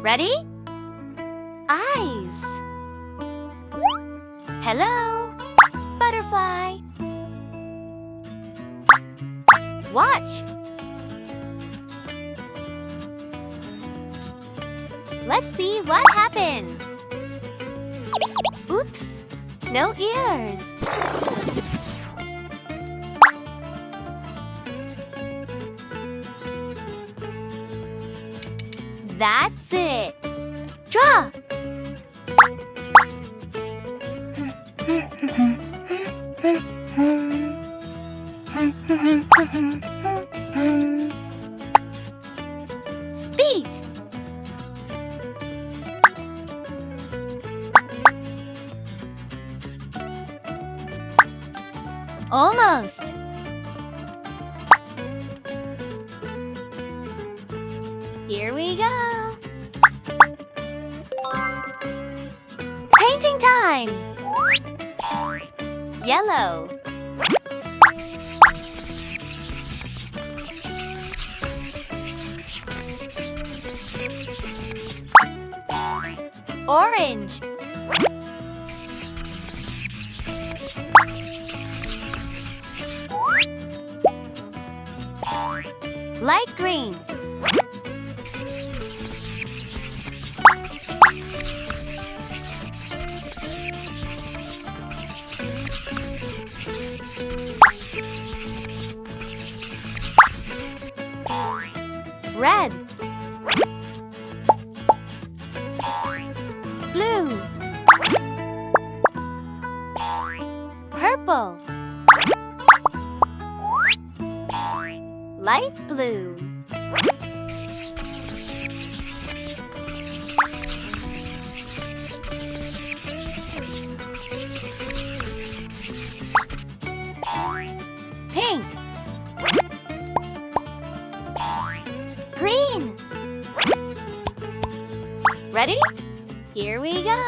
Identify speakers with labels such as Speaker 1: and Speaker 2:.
Speaker 1: Ready? Eyes. Hello, butterfly. Watch. Let's see what happens. Oops, no ears. That's it. Draw. Speed. Almost. Here we go. Painting time. Yellow. Orange. Light green. Red. Blue. Purple. Light blue. Pink. Green. Ready? Here we go.